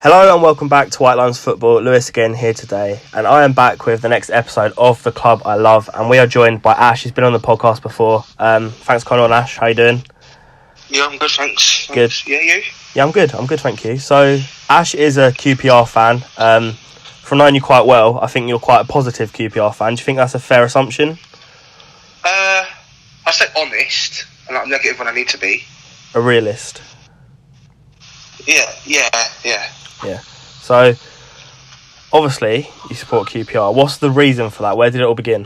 Hello and welcome back to WhiteLinesFootball. Lewis again here today, and I am back with the next episode of the club I love, and we are joined by Ash. He's been on the podcast before. Thanks, Connor and Ash. How you doing? Yeah, I'm good, thanks. Good. Yeah, you? Yeah, I'm good, thank you. So, Ash is a QPR fan. From knowing you quite well, I think you're quite a positive QPR fan. Do you think that's a fair assumption? I say honest, and I'm negative when I need to be. A realist? Yeah. Yeah. So, obviously, you support QPR. What's the reason for that? Where did it all begin?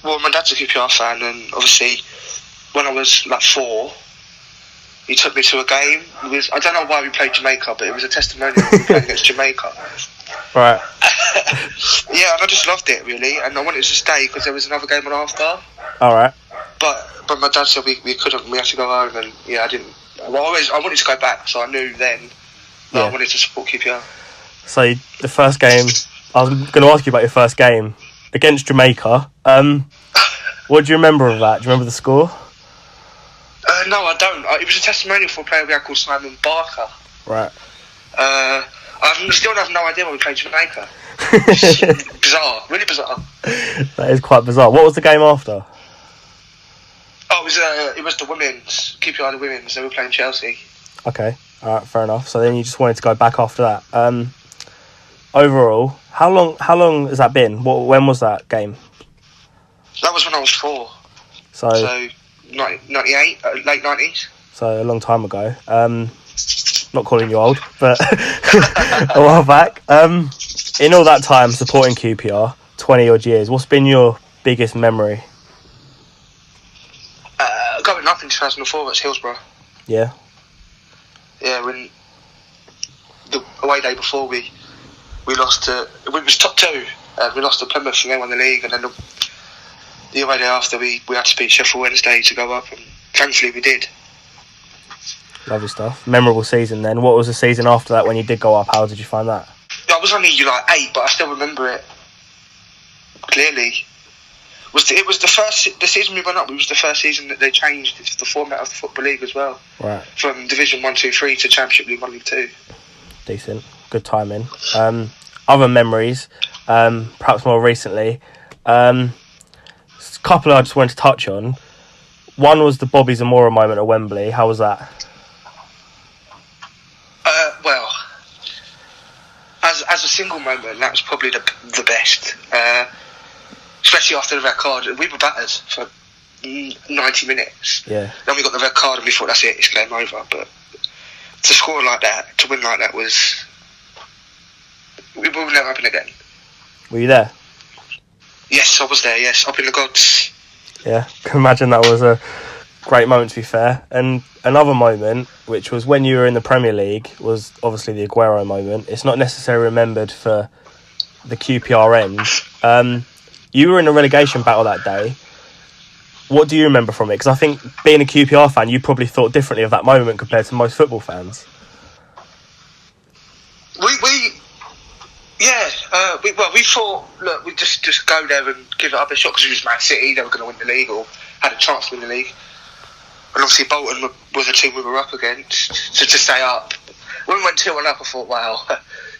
Well, my dad's a QPR fan, and obviously, when I was like 4, he took me to a game. I don't know why we played Jamaica, but it was a testimonial we played against Jamaica. Right. Yeah, and I just loved it, really, and I wanted to stay because there was another game on after. All right. But my dad said we couldn't. We had to go home, and yeah, I didn't. Well, I wanted to go back, so I knew then that I wanted to support QPR. So the first game, I was going to ask you about your first game against Jamaica. What do you remember of that? Do you remember the score? No, I don't. It was a testimonial for a player we had called Simon Barker. Right. I still have no idea when we played Jamaica. Bizarre, really bizarre. That is quite bizarre. What was the game after? Oh, it was the women's, QPR the women's. They were playing Chelsea. Okay, all right, fair enough. So then you just wanted to go back after that. Overall, how long has that been? When was that game? That was when I was 4. So 98, late 90s. So a long time ago. Not calling you old, but a while back. In all that time supporting QPR, 20 odd years, what's been your biggest memory? Going up in 2004 at Hillsborough. Yeah. Yeah, when the away day before we lost to, we was top 2. We lost to Plymouth and they won the league, and then the away day after we had to beat Sheffield Wednesday to go up, and thankfully we did. Lovely stuff. Memorable season then. What was the season after that when you did go up? How did you find that? I was only like 8, but I still remember it clearly. It was the season we went up. It was the first season that they changed the format of the Football League as well. Right. From Division 1, 2, 3 to Championship League 1, League 2. Decent. Good timing. Other memories, perhaps more recently. A couple I just wanted to touch on. One was the Bobby Zamora moment at Wembley. How was that? Well, as a single moment, that was probably the best. Especially after the red card. We were battered for 90 minutes. Yeah. Then we got the red card and we thought, that's it, it's game over. But to score like that, to win like that was... It will never happen again. Were you there? Yes, I was there, yes. Up in the gods. Yeah, can imagine that was a great moment, to be fair. And another moment, which was when you were in the Premier League, was obviously the Aguero moment. It's not necessarily remembered for the QPR end. You were in a relegation battle that day. What do you remember from it? Because I think being a QPR fan, you probably thought differently of that moment compared to most football fans. We thought, look, we'd just go there and give it up a shot because it was Man City, they were going to win the league or had a chance to win the league. And obviously Bolton was a team we were up against to stay up. When we went 2-1 up, I thought, wow,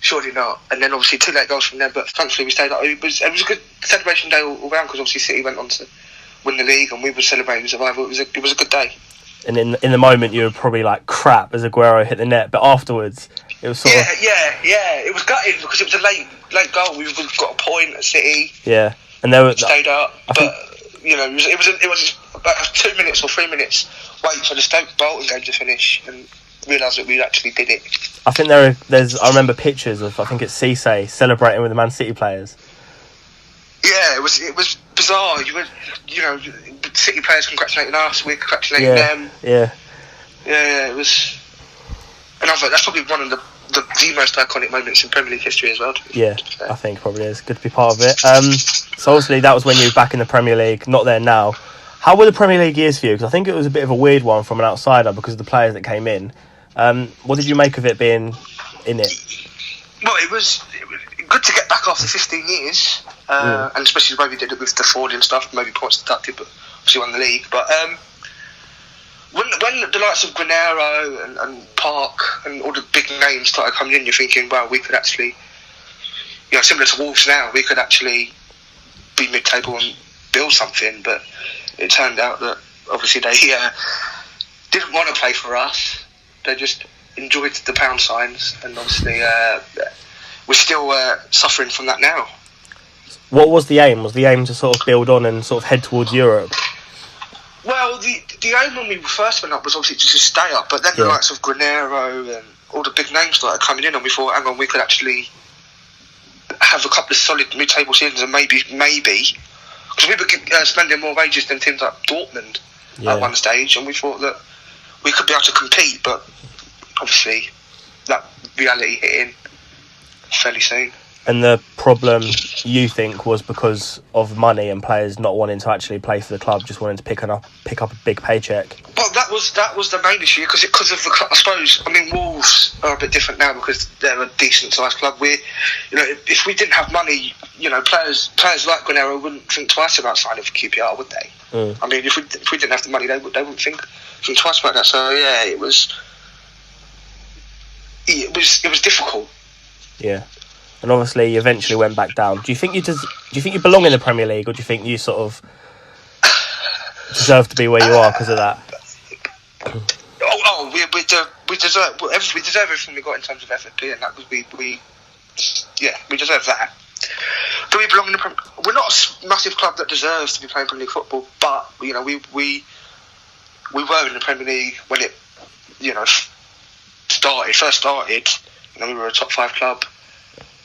surely not. And then obviously 2 late goals from them, but thankfully we stayed up. It was a good celebration day all round because obviously City went on to win the league and we were celebrating survival. It was a good day. And in the moment you were probably like crap as Aguero hit the net, but afterwards it was sort of... Yeah. It was gutted because it was a late goal. We've got a point at City. Yeah, and they were stayed up, it was about 2 minutes or 3 minutes wait for the Stoke Bolton game to finish and realised that we actually did it. I think I remember pictures of, I think it's Cisse celebrating with the Man City players. Yeah, it was bizarre. City players congratulating us, we're congratulating them. Yeah, it was. And I thought that's probably one of the most iconic moments in Premier League history as well. Yeah, I think probably is. Good to be part of it. So obviously that was when you were back in the Premier League, not there now. How were the Premier League years for you? Because I think it was a bit of a weird one from an outsider because of the players that came in. What did you make of it being in it? Well, it was good to get back after 15 years, and especially the way we did it with the fraud and stuff, maybe points deducted, but obviously won the league. But when the likes of Granero and Park and all the big names started coming in, you're thinking, well, we could actually, similar to Wolves now, we could actually be mid-table and build something. But it turned out that obviously they didn't want to play for us. They just enjoyed the pound signs, and obviously we're still suffering from that now. What was the aim? Was the aim to sort of build on and sort of head towards Europe? Well, the aim when we first went up was obviously to stay up, but then the likes of Granero and all the big names started coming in, and we thought, hang on, we could actually have a couple of solid mid-table seasons, and maybe, because we were spending more wages than teams like Dortmund at one stage, and we thought that we could be able to compete, but obviously that reality hit in fairly soon. And the problem, you think, was because of money and players not wanting to actually play for the club, just wanting to pick up a big paycheck? Well, that was the main issue, because of the, I suppose. I mean, Wolves are a bit different now because they're a decent sized club. If we didn't have money, players like Granero wouldn't think twice about signing for QPR, would they? I mean, if we didn't have the money, they wouldn't think twice about that. So yeah, it was difficult. Yeah. And obviously, you eventually went back down. Do you think you belong in the Premier League, or do you think you sort of deserve to be where you are because of that? We deserve everything we got in terms of FFP, and that was we deserve that. Do we belong in the Premier? We're not a massive club that deserves to be playing Premier League football, but we were in the Premier League when it first started. We were a top 5 club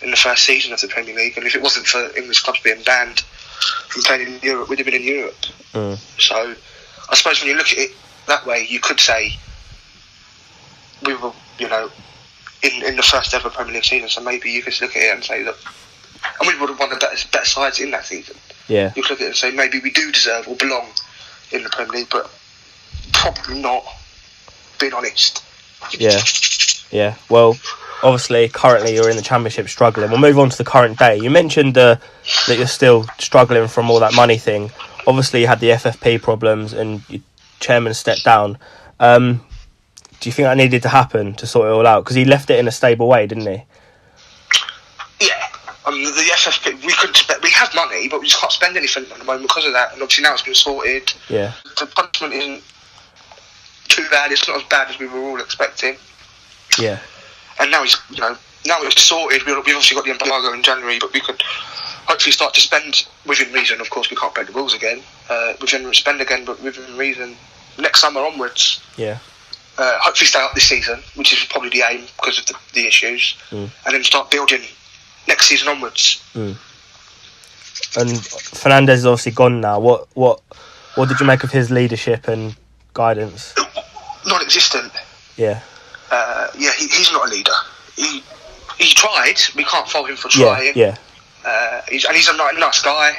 in the first season of the Premier League, and if it wasn't for English clubs being banned from playing in Europe, we'd have been in Europe. So I suppose when you look at it that way, you could say we were, in the first ever Premier League season, so maybe you could look at it and say, look, and we would have won the better sides in that season. Yeah. You could look at it and say maybe we do deserve or belong in the Premier League, but probably not, being honest. Yeah. Well, obviously, currently you're in the Championship struggling. We'll move on to the current day. You mentioned that you're still struggling from all that money thing. Obviously, you had the FFP problems and your chairman stepped down. Do you think that needed to happen to sort it all out? Because he left it in a stable way, didn't he? Yeah. The FFP, we have money, but we just can't spend anything at the moment because of that. And obviously now it's been sorted. Yeah. The punishment isn't too bad. It's not as bad as we were all expecting. Yeah. And now it's sorted. We've obviously got the embargo in January, but we could hopefully start to spend within reason. Of course, we can't break the rules again. Spend again, but within reason. Next summer onwards. Yeah. Hopefully stay up this season, which is probably the aim because of the issues, and then start building next season onwards. And Fernandes is obviously gone now. What did you make of his leadership and guidance? Non-existent. Yeah. He's not a leader. He tried. We can't fault him for trying. Yeah. He's a nice guy,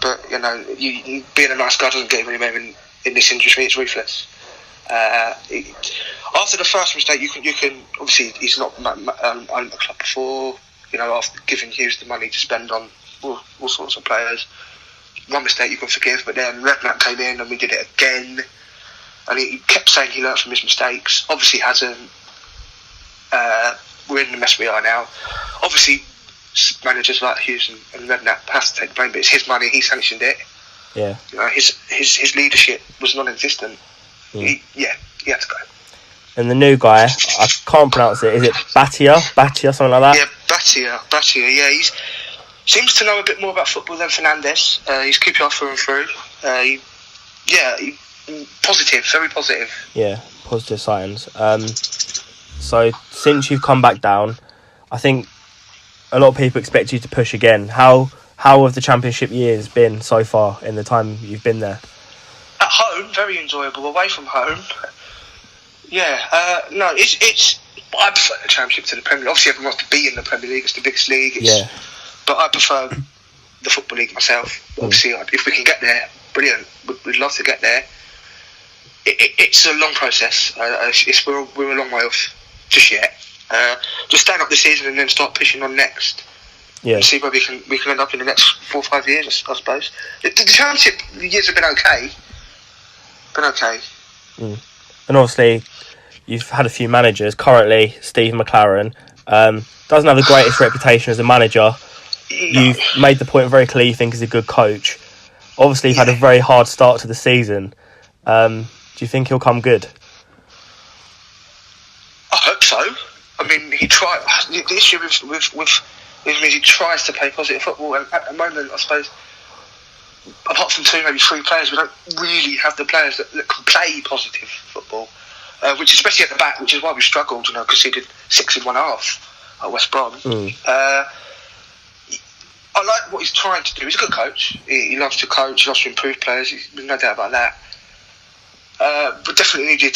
but being a nice guy doesn't get him anywhere in this industry. It's ruthless. After the first mistake, you can obviously he's not owned the club before. After giving Hughes the money to spend on all sorts of players, one mistake you can forgive. But then Redknapp came in and we did it again. And he kept saying he learnt from his mistakes. Obviously hasn't. We're in the mess we are now. Obviously, managers like Hughes and Redknapp have to take the blame, but it's his money. He sanctioned it. Yeah. His leadership was non-existent. He had to go. And the new guy, I can't pronounce it. Is it Batia, something like that? Yeah, Batia. Yeah, he seems to know a bit more about football than Fernandes. He's QPR through and through. Positive, very positive. Yeah, positive signs. So since you've come back down, I think a lot of people expect you to push again. How have the Championship years been so far in the time you've been there? At home, very enjoyable. Away from home, it's. I prefer the Championship to the Premier League. Obviously, everyone wants to be in the Premier League. It's the biggest league. But I prefer the Football League myself. Obviously, if we can get there, brilliant. We'd love to get there. It's a long process. We're a long way off just yet. Just stand up this season and then start pushing on next. Yeah. And see where we can end up in the next 4 or 5 years, I suppose. The Championship years have been okay. And obviously, you've had a few managers. Currently, Steve McLaren doesn't have the greatest reputation as a manager. You've made the point very clear you think he's a good coach. Obviously, you've had a very hard start to the season. Do you think he'll come good? I hope so. I mean, he tried. The issue with him is he tries to play positive football, and at the moment, I suppose, apart from 2, maybe 3 players, we don't really have the players that can play positive football. Which, especially at the back, which is why we struggled. Conceded 6 in one half at West Brom. I like what he's trying to do. He's a good coach. He loves to coach. He loves to improve players. There's no doubt about that. But definitely needed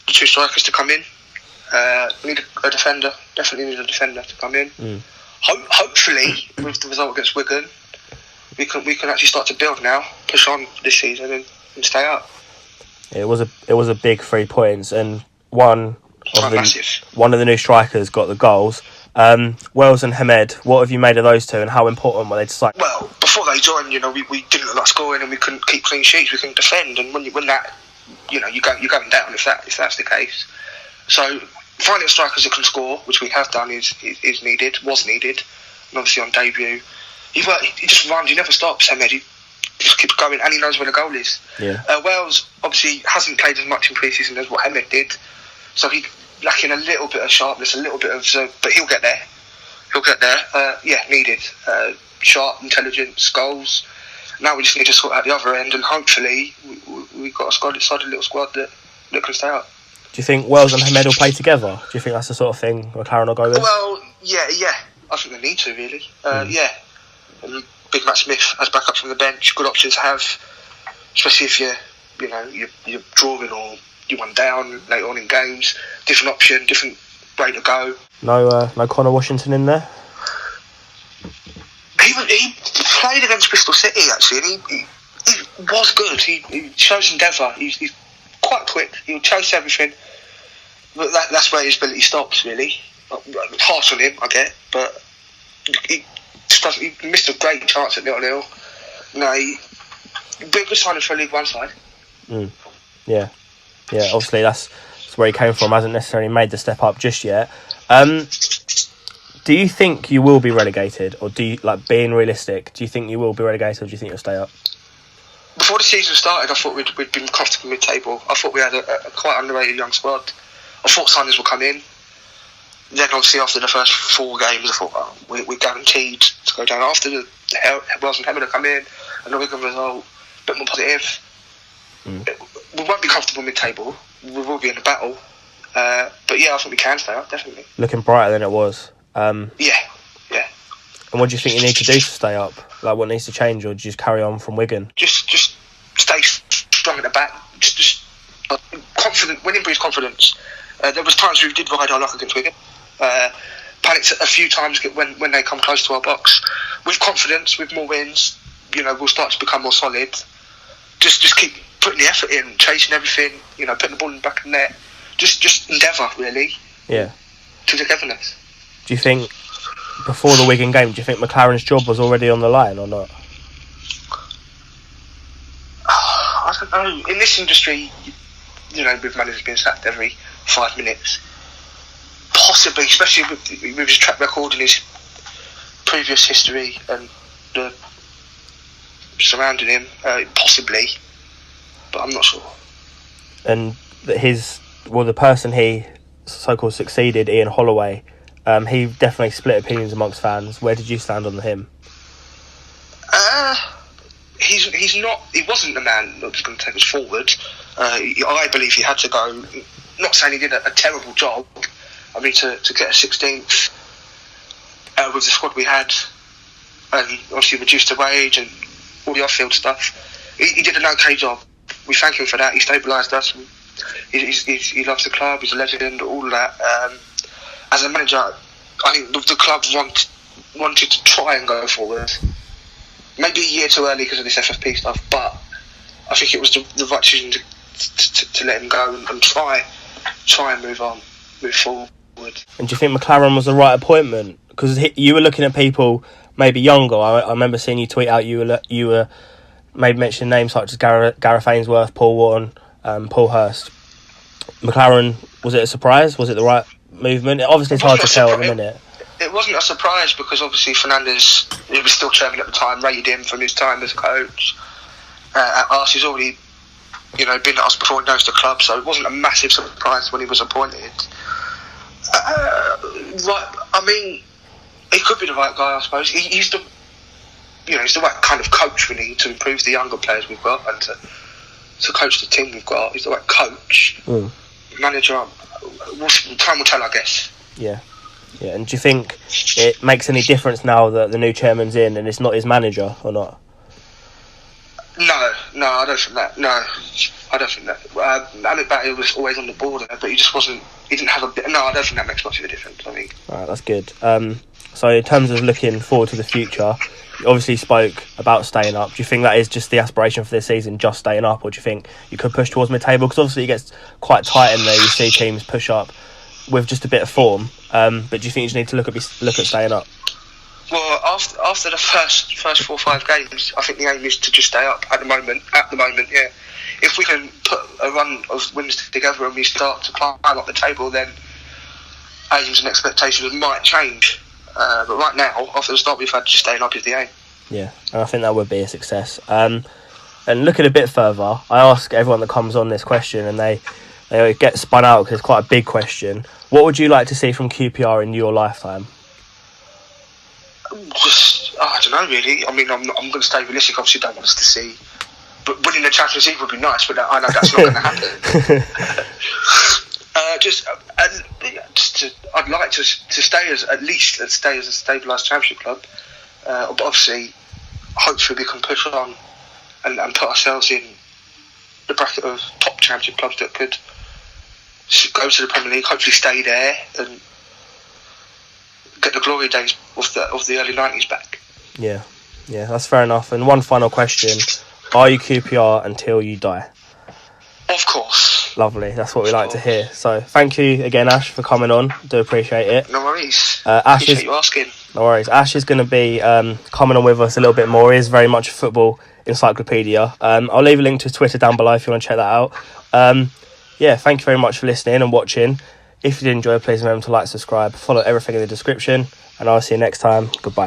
the 2 strikers to come in. Need a defender. Definitely need a defender to come in. Hopefully, with the result against Wigan, we can actually start to build now, push on this season, and stay up. It was a big 3 points, and one of the new strikers got the goals. Wells and Hamed, what have you made of those 2, and how important were they to sign? Well, before they joined, we didn't look like scoring, and we couldn't keep clean sheets. We couldn't defend, and when that, you're going down if that's the case. So finding strikers that can score, which we have done, was needed, and obviously on debut, he just runs. He never stops. Hamed, he just keeps going, and he knows where the goal is. Yeah. Wells obviously hasn't played as much in pre-season as what Hamed did, so he lacking a little bit of sharpness, a little bit of, but he'll get there. Needed. Sharp, intelligence, goals. Now we just need to sort out the other end, and hopefully we've got a solid little squad that can stay up. Do you think Wells and Hamed will play together? Do you think that's the sort of thing McLaren will go with? Well, yeah. I think they need to, really. And Big Matt Smith as backup from the bench, good option to have, especially if you're drawing or you won down later on in games. Different option, different way to go. No Connor Washington in there? He played against Bristol City, actually, and he was good. He shows endeavour. He's quite quick. He'll chase everything. But that's where his ability stops, really. Harsh on him, I get, but he missed a great chance at 0-0. No, he'd be a good signing for a League One side. Yeah, obviously that's where he came from. Hasn't necessarily made the step up just yet. Do you think you will be relegated, or do you, being realistic, do you think you will be relegated, or do you think you'll stay up? Before the season started, I thought we'd been comfortable mid-table. I thought we had a quite underrated young squad. I thought signings would come in. Then obviously after the first 4 games, I thought we're guaranteed to go down. After the Wells and Hamed come in, and the Wigan result, a bit more positive. We won't be comfortable mid-table. We will be in a battle. But yeah, I think we can stay up, definitely. Looking brighter than it was. Yeah. And what do you think you need to do to stay up? What needs to change, or do you just carry on from Wigan? Just stay strong at the back. Just confident. Winning breeds confidence. There was times we did ride our luck against Wigan. Panicked a few times when they come close to our box. With confidence, with more wins, we'll start to become more solid. Just keep putting the effort in, chasing everything. Putting the ball in the back of the net. Just endeavour, really. Yeah. To togetherness. Do you think, before the Wigan game, do you think McLaren's job was already on the line or not? I don't know. In this industry, with managers being sacked every 5 minutes, possibly, especially with his track record and his previous history and the surrounding him, possibly, but I'm not sure. And the person he so-called succeeded, Ian Holloway, he definitely split opinions amongst fans. Where did you stand on him? He wasn't the man that was going to take us forward. I believe he had to go. Not saying he did a terrible job. I mean, to get a 16th with the squad we had, and obviously reduced the wage and all the off-field stuff, he did an okay job. We thank him for that. He stabilised us. He loves the club. He's a legend. All of that. As a manager, I think the club wanted to try and go forward. Maybe a year too early because of this FFP stuff, but I think it was the right decision to let him go and try and move forward. And do you think McLaren was the right appointment? Because you were looking at people maybe younger. I remember seeing you tweet out you were maybe mentioning names such as Gareth Ainsworth, Paul Wharton, Paul Hurst. McLaren, was it a surprise? Was it the right movement? Obviously, it's hard to tell at the minute. It wasn't a surprise because obviously Fernandez, he was still chairman at the time, rated him from his time as coach. At us, he's already, been at us before, he knows the club, so it wasn't a massive surprise when he was appointed. He could be the right guy, I suppose. He's the right kind of coach we need to improve the younger players we've got and to coach the team we've got. He's the right coach. Manager, time will tell, I guess. Yeah. And do you think it makes any difference now that the new chairman's in and it's not his manager or not? No, I don't think that. No, I don't think that. Amit Bhatia was always on the board, but he just wasn't. He didn't have a bit. No, I don't think that makes much of a difference. I think. Right, that's good. So in terms of looking forward to the future, you obviously spoke about staying up. Do you think that is just the aspiration for this season, just staying up, or do you think you could push towards mid-table? Because obviously it gets quite tight in there. You see teams push up with just a bit of form. But do you think you just need to look at staying up? Well, after the first 4 or 5 games, I think the aim is to just stay up at the moment, yeah. If we can put a run of wins together and we start to climb up the table, then aims and expectations might change. But right now, after the start we've had, just staying up is the aim. Yeah, and I think that would be a success. And looking a bit further, I ask everyone that comes on this question, and they get spun out because it's quite a big question. What would you like to see from QPR in your lifetime? I don't know, really. I mean, I'm going to stay realistic. Obviously, don't want us to see, but winning the Champions League would be nice. But I know that's not going to happen. I'd like to stay as a stabilised Championship club. But obviously, hopefully, we can push on and put ourselves in the bracket of top Championship clubs that could go to the Premier League. Hopefully, stay there and get the glory days of the early 90s back. Yeah, that's fair enough. And one final question: are you QPR until you die? Of course. Lovely. That's what we like to hear. So thank you again, Ash, for coming on. Do appreciate it. No worries. Appreciate you asking. No worries. Ash is going to be coming on with us a little bit more. He is very much a football encyclopedia. I'll leave a link to his Twitter down below if you want to check that out. Thank you very much for listening and watching. If you did enjoy, please remember to like, subscribe, follow everything in the description, and I'll see you next time. Goodbye.